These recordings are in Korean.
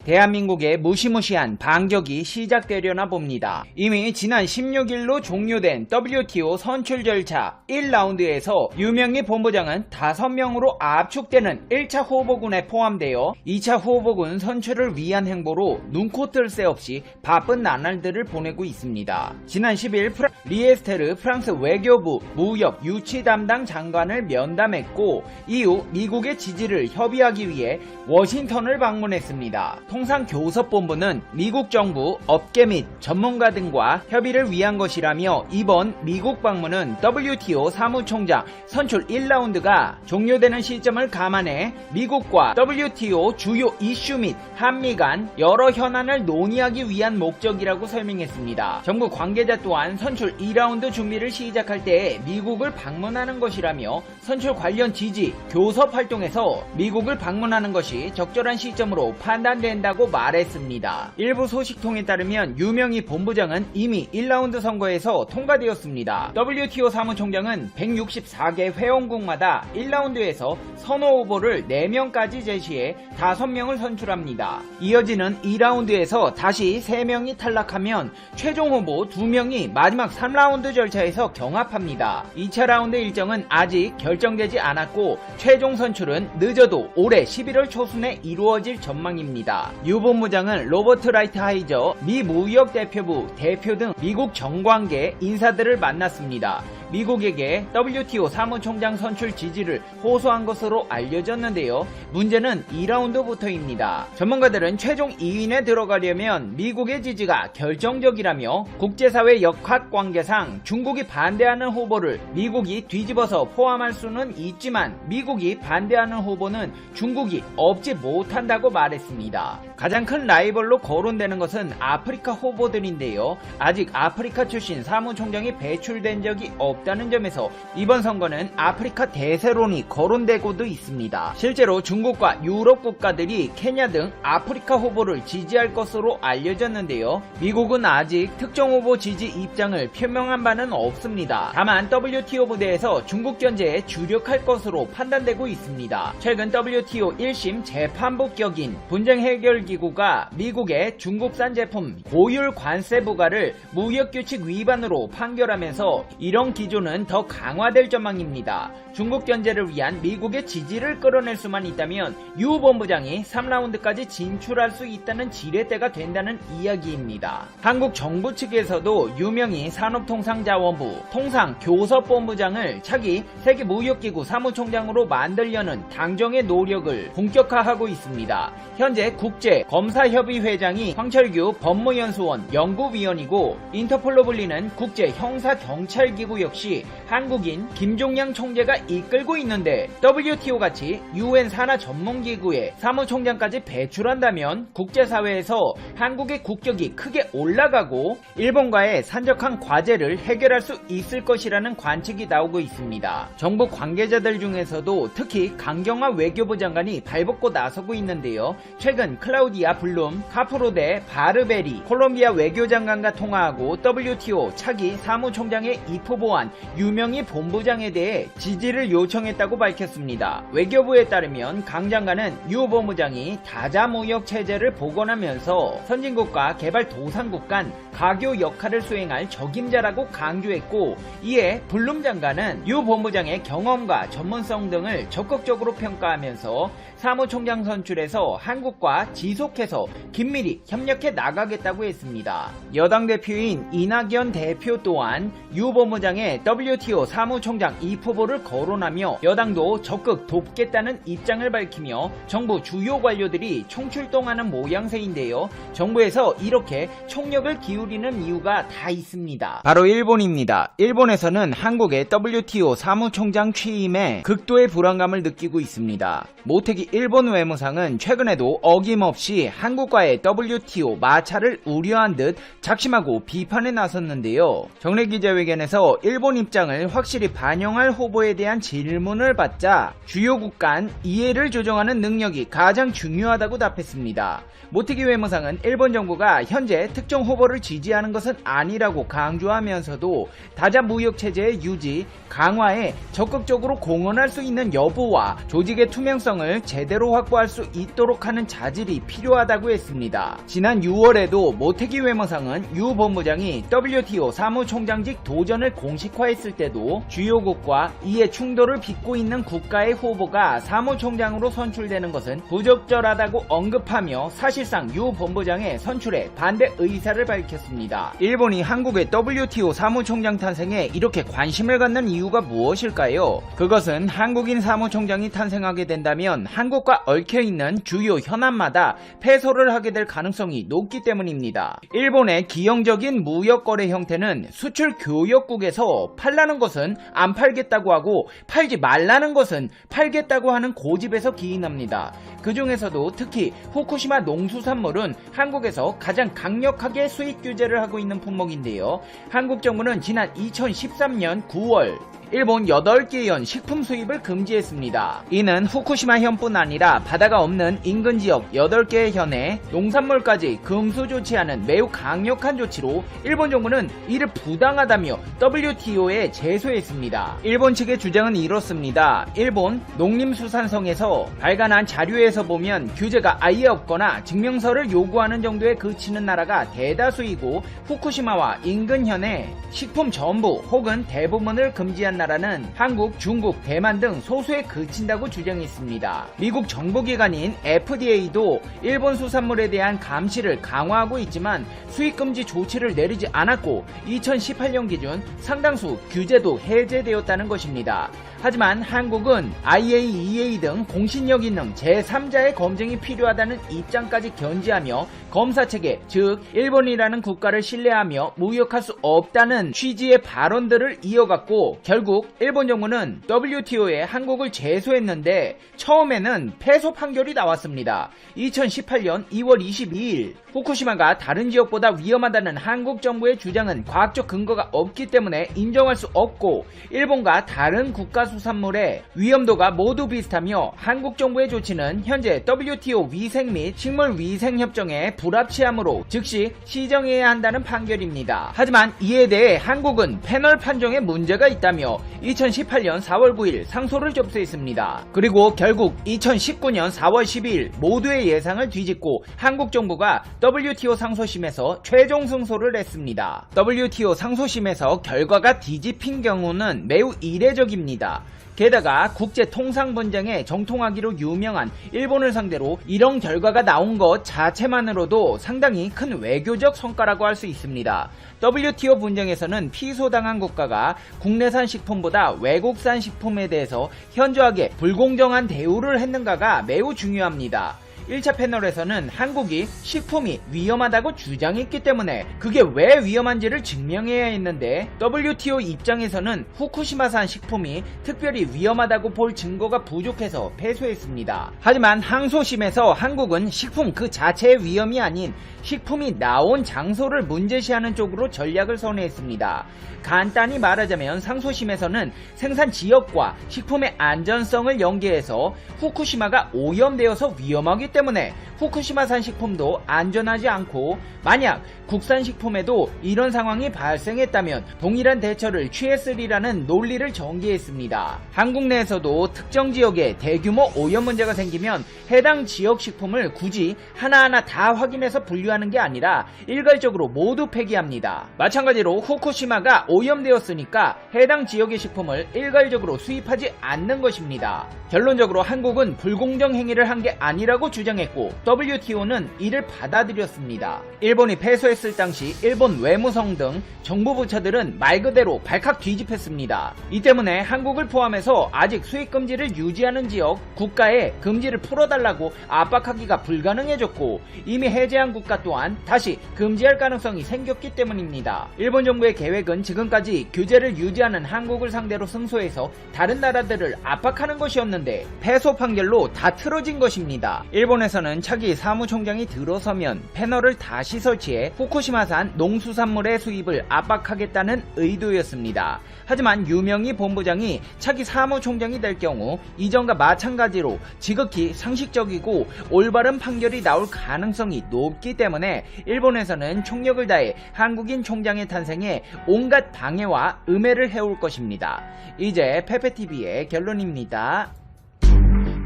대한민국의 무시무시한 반격이 시작되려나 봅니다. 이미 지난 16일로 종료된 WTO 선출 절차 1라운드에서 유명희 본부장은 5명으로 압축되는 1차 후보군에 포함되어 2차 후보군 선출을 위한 행보로 눈코 뜰 새 없이 바쁜 나날들을 보내고 있습니다. 지난 10일 리에스테르 프랑스 외교부 무역 유치 담당 장관을 면담했고 이후 미국의 지지를 협의하기 위해 워싱턴을 방문했습니다. 통상교섭본부는 미국 정부, 업계 및 전문가 등과 협의를 위한 것이라며 이번 미국 방문은 WTO 사무총장 선출 1라운드가 종료되는 시점을 감안해 미국과 WTO 주요 이슈 및 한미 간 여러 현안을 논의하기 위한 목적이라고 설명했습니다. 정부 관계자 또한 선출 2라운드 준비를 시작할 때 미국을 방문하는 것이라며 선출 관련 지지, 교섭 활동에서 미국을 방문하는 것이 적절한 시점으로 판단된다고 말했습니다. 일부 소식통에 따르면 유명희 본부장은 이미 1라운드 선거에서 통과되었습니다. WTO 사무총장은 164개 회원국마다 1라운드에서 선호 후보를 4명까지 제시해 5명을 선출합니다. 이어지는 2라운드에서 다시 3명이 탈락하면 최종 후보 2명이 마지막 3라운드 절차에서 경합합니다. 2차 라운드 일정은 아직 결정되지 않았고 최종 선출은 늦어도 올해 11월 초순에 이루어질 전망입니다. 유 본부장은 로버트 라이트하이저 미 무역대표부 대표 등 미국 정관계 인사들을 만났습니다. 미국에게 WTO 사무총장 선출 지지를 호소한 것으로 알려졌는데요. 문제는 2라운드부터입니다. 전문가들은 최종 2인에 들어가려면 미국의 지지가 결정적이라며 국제사회 역학관계상 중국이 반대하는 후보를 미국이 뒤집어서 포함할 수는 있지만 미국이 반대하는 후보는 중국이 없지 못한다고 말했습니다. 가장 큰 라이벌로 거론되는 것은 아프리카 후보들인데요. 아직 아프리카 출신 사무총장이 배출된 적이 없다는 점에서 이번 선거는 아프리카 대세론이 거론되고도 있습니다. 실제로 중국과 유럽 국가들이 케냐 등 아프리카 후보를 지지할 것으로 알려졌는데요. 미국은 아직 특정 후보 지지 입장을 표명한 바는 없습니다. 다만 WTO 부대에서 중국 견제에 주력할 것으로 판단되고 있습니다. 최근 WTO 1심 재판부 격인 분쟁 해결 기구가 미국의 중국산 제품 고율 관세 부과를 무역규칙 위반으로 판결하면서 이런 기조는 더 강화될 전망입니다. 중국 견제를 위한 미국의 지지를 끌어낼 수만 있다면 유 본부장이 3라운드까지 진출할 수 있다는 지렛대가 된다는 이야기입니다. 한국 정부 측에서도 유명희 산업통상자원부 통상교섭본부장을 차기 세계무역기구 사무총장으로 만들려는 당정의 노력을 본격화하고 있습니다. 현재 국제검사협의회장이 황철규 법무연수원 연구위원이고 인터폴로 불리는 국제형사경찰기구 역시 한국인 김종양 총재가 이끌고 있는데 WTO같이 UN 산하 전문기구의 사무총장까지 배출한다면 국제사회에서 한국의 국격이 크게 올라가고 일본과의 산적한 과제를 해결할 수 있을 것이라는 관측이 나오고 있습니다. 정부 관계자들 중에서도 특히 강경화 외교부 장관이 발벗고 나서고 있는데요. 최근 클라우디아 블룸, 카프로데 바르베리 콜롬비아 외교장관과 통화하고 WTO 차기 사무총장에 입후보한 유명희 본부장에 대해 지지를 요청했다고 밝혔습니다. 외교부에 따르면 강 장관은 유 본부장이 다자무역 체제를 복원하면서 선진국과 개발도상국 간 가교 역할을 수행할 적임자라고 강조했고 이에 블룸 장관은 유 본부장의 경험과 전문성 등을 적극적으로 평가하면서 사무총장 선출에서 한국과 지속해서 긴밀히 협력해 나가겠다고 했습니다. 여당 대표인 이낙연 대표 또한 유 본부장의 WTO 사무총장 입후보를 거론하며 여당도 적극 돕겠다는 입장을 밝히며 정부 주요 관료들이 총출동하는 모양새인데요. 정부에서 이렇게 총력을 기울이는 이유가 다 있습니다. 바로 일본입니다. 일본에서는 한국의 WTO 사무총장 취임에 극도의 불안감을 느끼고 있습니다. 모태기 일본 외무상은 최근에도 어김없이 한국과의 WTO 마찰을 우려한 듯 작심하고 비판에 나섰는데요. 정례 기자회견에서 일본 입장을 확실히 반영할 후보에 대한 질문을 받자 주요국 간 이해를 조정하는 능력이 가장 중요하다고 답했습니다. 모태기 외무상은 일본 정부가 현재 특정 후보를 지지하는 것은 아니라고 강조하면서도 다자 무역 체제의 유지, 강화에 적극적으로 공헌할 수 있는 여부와 조직의 투명성을 제대로 확보할 수 있도록 하는 자질이 필요하다고 했습니다. 지난 6월에도 모태기 외모상은 유 본부장이 WTO 사무총장직 도전을 공식화했을 때도 주요국과 이에 충돌을 빚고 있는 국가의 후보가 사무총장으로 선출되는 것은 부적절하다고 언급하며 사실상 유 본부장의 선출에 반대 의사를 밝혔습니다. 일본이 한국의 WTO 사무총장 탄생에 이렇게 관심을 갖는 이유가 무엇일까요? 그것은 한국인 사무총장이 탄생하게 된다면 한국과 얽혀있는 주요 현안마다 패소를 하게 될 가능성이 높기 때문입니다. 일본의 기형적인 무역거래 형태는 수출 교역국에서 팔라는 것은 안 팔겠다고 하고 팔지 말라는 것은 팔겠다고 하는 고집에서 기인합니다. 그 중에서도 특히 후쿠시마 농수산물은 한국에서 가장 강력하게 수입 규제를 하고 있는 품목인데요. 한국 정부는 지난 2013년 9월 일본 8개 현 식품 수입을 금지했습니다. 이는 후쿠시마 현뿐 아니라 바다가 없는 인근 지역 8개 현의 농산물까지 금수 조치하는 매우 강력한 조치로 일본 정부는 이를 부당하다며 WTO에 제소했습니다. 일본 측의 주장은 이렇습니다. 일본 농림수산성에서 발간한 자료에서 보면 규제가 아예 없거나 증명서를 요구하는 정도에 그치는 나라가 대다수이고 후쿠시마와 인근 현의 식품 전부 혹은 대부분을 금지한 나라는 한국, 중국, 대만 등 소수에 그친다고 주장했습니다. 미국 정부기관인 FDA도 일본 수산물에 대한 감시를 강화하고 있지만 수입금지 조치를 내리지 않았고 2018년 기준 상당수 규제도 해제되었다는 것입니다. 하지만 한국은 IAEA 등 공신력 있는 제3자의 검증이 필요하다는 입장까지 견지하며 검사체계, 즉 일본이라는 국가를 신뢰하며 무역할 수 없다는 취지의 발언들을 이어갔고 결국 일본 정부는 WTO에 한국을 제소했는데 처음에는 패소 판결이 나왔습니다. 2018년 2월 22일 후쿠시마가 다른 지역보다 위험하다는 한국 정부의 주장은 과학적 근거가 없기 때문에 인정할 수 없고 일본과 다른 국가 수산물의 위험도가 모두 비슷하며 한국 정부의 조치는 현재 WTO 위생 및 식물위생협정에 불합치하므로 즉시 시정해야 한다는 판결입니다. 하지만 이에 대해 한국은 패널 판정에 문제가 있다며 2018년 4월 9일 상소를 접수했습니다. 그리고 결국 2019년 4월 12일 모두의 예상을 뒤집고 한국 정부가 WTO 상소심에서 최종 승소를 했습니다. WTO 상소심에서 결과가 뒤집힌 경우는 매우 이례적입니다. 게다가 국제통상분쟁에 정통하기로 유명한 일본을 상대로 이런 결과가 나온 것 자체만으로도 상당히 큰 외교적 성과라고 할 수 있습니다. WTO 분쟁에서는 피소당한 국가가 국내산 식품보다 외국산 식품에 대해서 현저하게 불공정한 대우를 했는가가 매우 중요합니다. 1차 패널에서는 한국이 식품이 위험하다고 주장했기 때문에 그게 왜 위험한지를 증명해야 했는데 WTO 입장에서는 후쿠시마산 식품이 특별히 위험하다고 볼 증거가 부족해서 패소했습니다. 하지만 항소심에서 한국은 식품 그 자체의 위험이 아닌 식품이 나온 장소를 문제시하는 쪽으로 전략을 선회했습니다. 간단히 말하자면 상소심에서는 생산 지역과 식품의 안전성을 연계해서 후쿠시마가 오염되어서 위험하기 때문에 후쿠시마산 식품도 안전하지 않고 만약 국산 식품에도 이런 상황이 발생했다면 동일한 대처를 취했으리라는 논리를 전개했습니다. 한국 내에서도 특정 지역에 대규모 오염 문제가 생기면 해당 지역 식품을 굳이 하나하나 다 확인해서 분류하는 게 아니라 일괄적으로 모두 폐기합니다. 마찬가지로 후쿠시마가 오염되었으니까 해당 지역의 식품을 일괄적으로 수입하지 않는 것입니다. 결론적으로 한국은 불공정 행위를 한 게 아니라고 주장했고 WTO는 이를 받아들였습니다. 일본이 패소했을 당시 일본 외무성 등 정부 부처들은 말 그대로 발칵 뒤집혔습니다. 이 때문에 한국을 포함해서 아직 수입금지를 유지하는 지역 국가에 금지를 풀어달라고 압박하기가 불가능해졌고 이미 해제한 국가 또한 다시 금지할 가능성이 생겼기 때문입니다. 일본 정부의 계획은 지금까지 규제를 유지하는 한국을 상대로 승소해서 다른 나라들을 압박하는 것이었는데 패소 판결로 다 틀어진 것입니다. 일본에서는 차기 사무총장이 들어서면 패널을 다시 설치해 후쿠시마산 농수산물의 수입을 압박하겠다는 의도였습니다. 하지만 유명희 본부장이 차기 사무총장이 될 경우 이전과 마찬가지로 지극히 상식적이고 올바른 판결이 나올 가능성이 높기 때문에 일본에서는 총력을 다해 한국인 총장의 탄생에 온갖 방해와 음해를 해올 것입니다. 이제 페페TV의 결론입니다.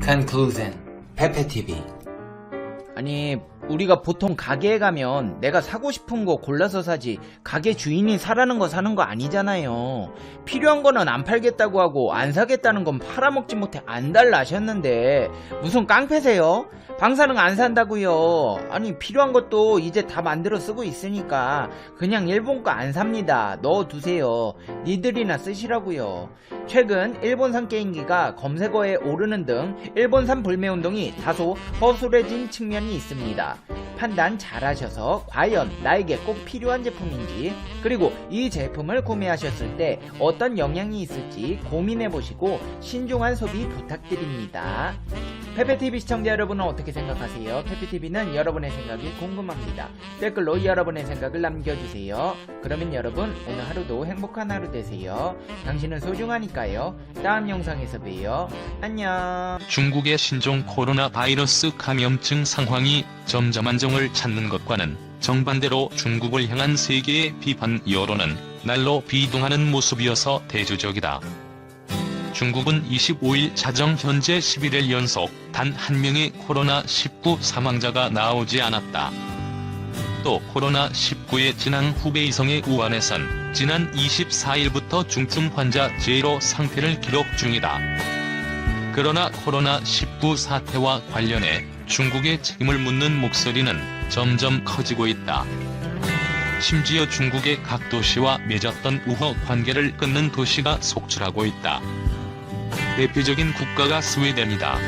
Conclusion. 페페TV. 아니, 우리가 보통 가게에 가면 내가 사고 싶은 거 골라서 사지 가게 주인이 사라는 거 사는 거 아니잖아요. 필요한 거는 안 팔겠다고 하고 안 사겠다는 건 팔아먹지 못해 안달나셨는데 무슨 깡패세요? 방사능 안 산다고요. 아니, 필요한 것도 이제 다 만들어 쓰고 있으니까 그냥 일본 거 안 삽니다. 넣어두세요. 니들이나 쓰시라고요. 최근 일본산 게임기가 검색어에 오르는 등 일본산 불매운동이 다소 허술해진 측면이 있습니다. 판단 잘하셔서 과연 나에게 꼭 필요한 제품인지, 그리고 이 제품을 구매하셨을 때 어떤 영향이 있을지 고민해보시고 신중한 소비 부탁드립니다. 페페TV 시청자 여러분은 어떻게 생각하세요? 페페TV는 여러분의 생각이 궁금합니다. 댓글로 여러분의 생각을 남겨주세요. 그러면 여러분, 오늘 하루도 행복한 하루 되세요. 당신은 소중하니까요. 다음 영상에서 봬요. 안녕. 중국의 신종 코로나 바이러스 감염증 상황이 점점 안정을 찾는 것과는 정반대로 중국을 향한 세계의 비판 여론은 날로 비동하는 모습이어서 대조적이다. 중국은 25일 자정 현재 11일 연속 단 한 명의 코로나19 사망자가 나오지 않았다. 또 코로나19의 진앙 후베이 성의 우한에선 지난 24일부터 중증 환자 제로 상태를 기록 중이다. 그러나 코로나19 사태와 관련해 중국의 책임을 묻는 목소리는 점점 커지고 있다. 심지어 중국의 각 도시와 맺었던 우호 관계를 끊는 도시가 속출하고 있다. 대표적인 국가가 스웨덴이다.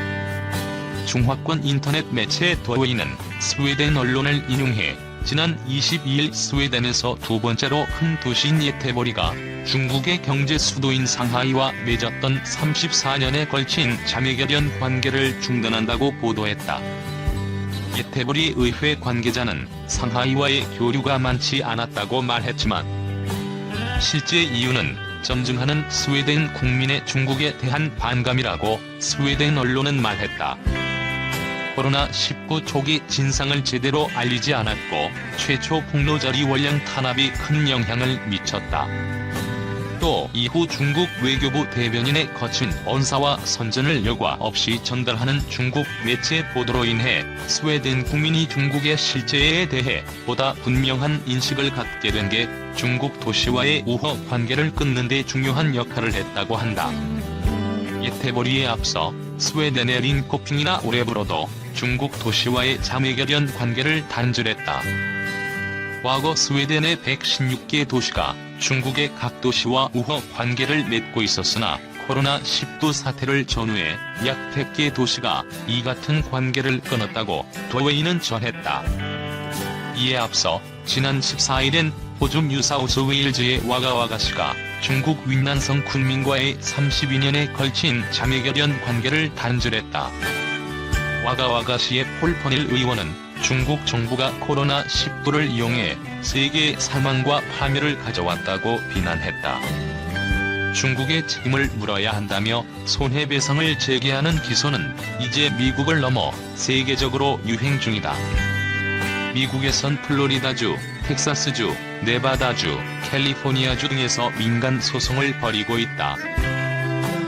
중화권 인터넷 매체 더웨이는 스웨덴 언론을 인용해 지난 22일 스웨덴에서 두 번째로 큰 도시인 예테보리가 중국의 경제 수도인 상하이와 맺었던 34년에 걸친 자매결연 관계를 중단한다고 보도했다. 예테보리 의회 관계자는 상하이와의 교류가 많지 않았다고 말했지만 실제 이유는 점증하는 스웨덴 국민의 중국에 대한 반감이라고 스웨덴 언론은 말했다. 코로나19 초기 진상을 제대로 알리지 않았고 최초 폭로자리 원량 탄압이 큰 영향을 미쳤다. 또 이후 중국 외교부 대변인의 거친 언사와 선전을 여과 없이 전달하는 중국 매체 보도로 인해 스웨덴 국민이 중국의 실제에 대해 보다 분명한 인식을 갖게 된 게 중국 도시와의 우호 관계를 끊는 데 중요한 역할을 했다고 한다. 예테보리에 앞서 스웨덴의 린코핑이나 오레브로도 중국 도시와의 자매결연 관계를 단절했다. 과거 스웨덴의 116개 도시가 중국의 각 도시와 우호 관계를 맺고 있었으나 코로나19 사태를 전후해 약 100개 도시가 이 같은 관계를 끊었다고 더웨이는 전했다. 이에 앞서 지난 14일엔 호주 뉴사우스웨일즈의 와가와가시가 중국 윈난성 군민과의 32년에 걸친 자매결연 관계를 단절했다. 와가와가시의 폴퍼닐 의원은 중국 정부가 코로나19를 이용해 세계의 사망과 파멸을 가져왔다고 비난했다. 중국의 책임을 물어야 한다며 손해배상을 제기하는 기소는 이제 미국을 넘어 세계적으로 유행 중이다. 미국에선 플로리다주, 텍사스주, 네바다주, 캘리포니아주 등에서 민간 소송을 벌이고 있다.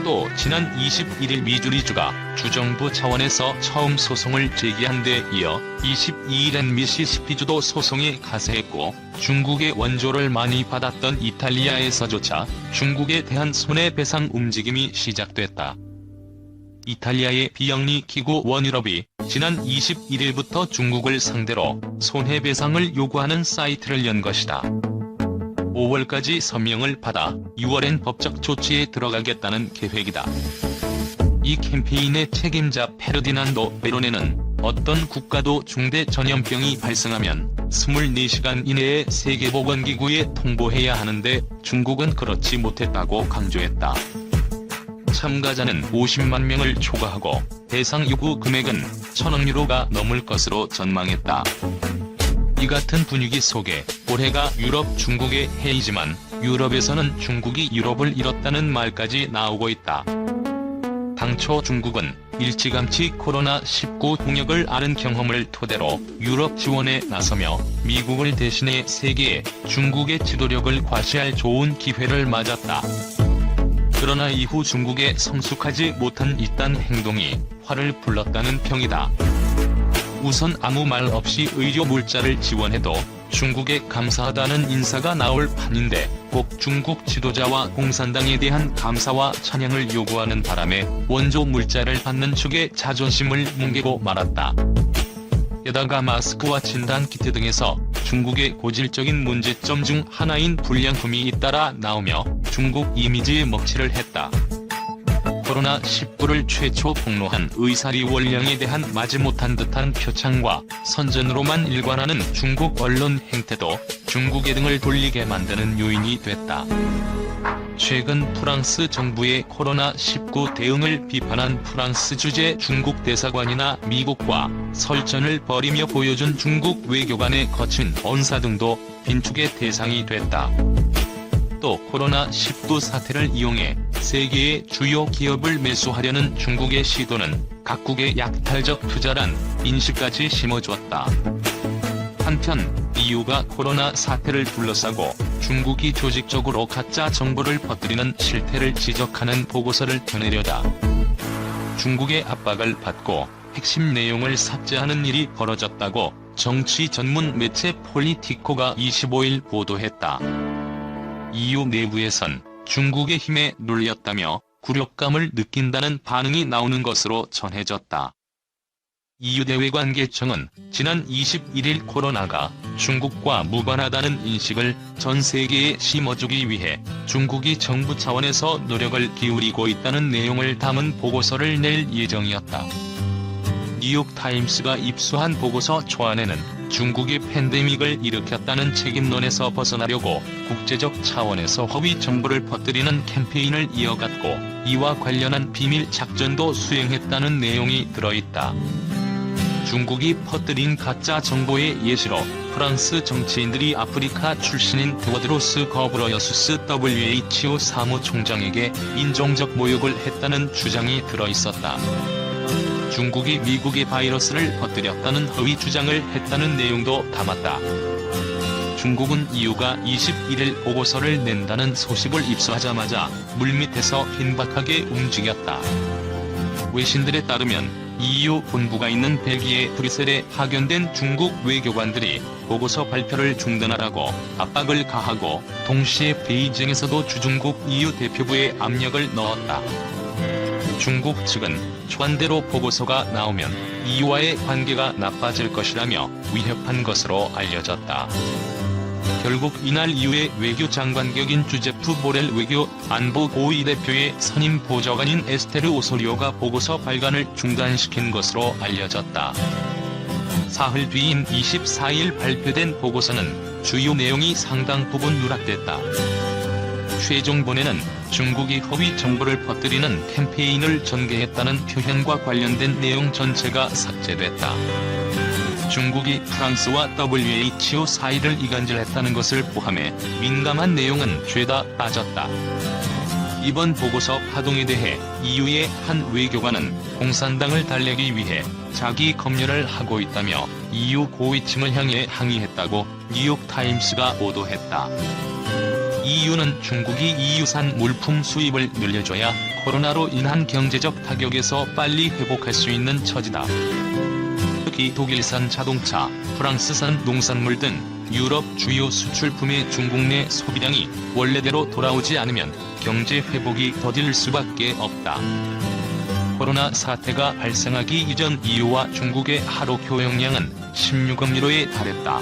또 지난 21일 미주리주가 주정부 차원에서 처음 소송을 제기한 데 이어 22일엔 미시시피주도 소송에 가세했고 중국의 원조를 많이 받았던 이탈리아에서조차 중국에 대한 손해배상 움직임이 시작됐다. 이탈리아의 비영리 기구 원유럽이 지난 21일부터 중국을 상대로 손해배상을 요구하는 사이트를 연 것이다. 5월까지 서명을 받아 6월엔 법적 조치에 들어가겠다는 계획이다. 이 캠페인의 책임자 페르디난도 베로네는 어떤 국가도 중대 전염병이 발생하면 24시간 이내에 세계보건기구에 통보해야 하는데 중국은 그렇지 못했다고 강조했다. 참가자는 50만 명을 초과하고 배상 요구 금액은 1,000억 유로가 넘을 것으로 전망했다. 이 같은 분위기 속에 올해가 유럽 중국의 해이지만 유럽에서는 중국이 유럽을 잃었다는 말까지 나오고 있다. 당초 중국은 일찌감치 코로나19 홍역을 앓은 경험을 토대로 유럽 지원에 나서며 미국을 대신해 세계에 중국의 지도력을 과시할 좋은 기회를 맞았다. 그러나 이후 중국에 성숙하지 못한 이딴 행동이 화를 불렀다는 평이다. 우선 아무 말 없이 의료 물자를 지원해도 중국에 감사하다는 인사가 나올 판인데 꼭 중국 지도자와 공산당에 대한 감사와 찬양을 요구하는 바람에 원조 물자를 받는 측의 자존심을 뭉개고 말았다. 게다가 마스크와 진단키트 등에서 중국의 고질적인 문제점 중 하나인 불량품이 잇따라 나오며 중국 이미지에 먹칠을 했다. 코로나19를 최초 폭로한 의사리 원령에 대한 마지못한 듯한 표창과 선전으로만 일관하는 중국 언론 행태도 중국의 등을 돌리게 만드는 요인이 됐다. 최근 프랑스 정부의 코로나19 대응을 비판한 프랑스 주재 중국 대사관이나 미국과 설전을 벌이며 보여준 중국 외교관의 거친 언사 등도 빈축의 대상이 됐다. 또 코로나19 사태를 이용해 세계의 주요 기업을 매수하려는 중국의 시도는 각국의 약탈적 투자란 인식까지 심어줬다. 한편 EU가 코로나 사태를 둘러싸고 중국이 조직적으로 가짜 정보를 퍼뜨리는 실태를 지적하는 보고서를 펴내려다 중국의 압박을 받고 핵심 내용을 삭제하는 일이 벌어졌다고 정치 전문 매체 폴리티코가 25일 보도했다. EU 내부에선 중국의 힘에 눌렸다며 굴욕감을 느낀다는 반응이 나오는 것으로 전해졌다. EU 대외관계청은 지난 21일 코로나가 중국과 무관하다는 인식을 전 세계에 심어주기 위해 중국이 정부 차원에서 노력을 기울이고 있다는 내용을 담은 보고서를 낼 예정이었다. 뉴욕타임스가 입수한 보고서 초안에는 중국이 팬데믹을 일으켰다는 책임론에서 벗어나려고 국제적 차원에서 허위 정보를 퍼뜨리는 캠페인을 이어갔고 이와 관련한 비밀 작전도 수행했다는 내용이 들어있다. 중국이 퍼뜨린 가짜 정보의 예시로 프랑스 정치인들이 아프리카 출신인 드워드로스 거브러여수스 WHO 사무총장에게 인종적 모욕을 했다는 주장이 들어있었다. 중국이 미국의 바이러스를 퍼뜨렸다는 허위 주장을 했다는 내용도 담았다. 중국은 EU가 21일 보고서를 낸다는 소식을 입수하자마자 물밑에서 긴박하게 움직였다. 외신들에 따르면 EU 본부가 있는 벨기에 브뤼셀에 파견된 중국 외교관들이 보고서 발표를 중단하라고 압박을 가하고 동시에 베이징에서도 주중국 EU 대표부에 압력을 넣었다. 중국 측은 초안대로 보고서가 나오면 EU와의 관계가 나빠질 것이라며 위협한 것으로 알려졌다. 결국 이날 이후에 외교장관 격인 주제프 보렐 외교 안보 고위 대표의 선임 보좌관인 에스테르 오소리오가 보고서 발간을 중단시킨 것으로 알려졌다. 사흘 뒤인 24일 발표된 보고서는 주요 내용이 상당 부분 누락됐다. 최종본에는 중국이 허위 정보를 퍼뜨리는 캠페인을 전개했다는 표현과 관련된 내용 전체가 삭제됐다. 중국이 프랑스와 WHO 사이를 이간질했다는 것을 포함해 민감한 내용은 죄다 빠졌다. 이번 보고서 파동에 대해 EU의 한 외교관은 공산당을 달래기 위해 자기 검열을 하고 있다며 EU 고위층을 향해 항의했다고 뉴욕타임스가 보도했다. EU는 중국이 EU산 물품 수입을 늘려줘야 코로나로 인한 경제적 타격에서 빨리 회복할 수 있는 처지다. 특히 독일산 자동차, 프랑스산 농산물 등 유럽 주요 수출품의 중국 내 소비량이 원래대로 돌아오지 않으면 경제 회복이 더딜 수밖에 없다. 코로나 사태가 발생하기 이전 EU와 중국의 하루 교역량은 16억 유로에 달했다.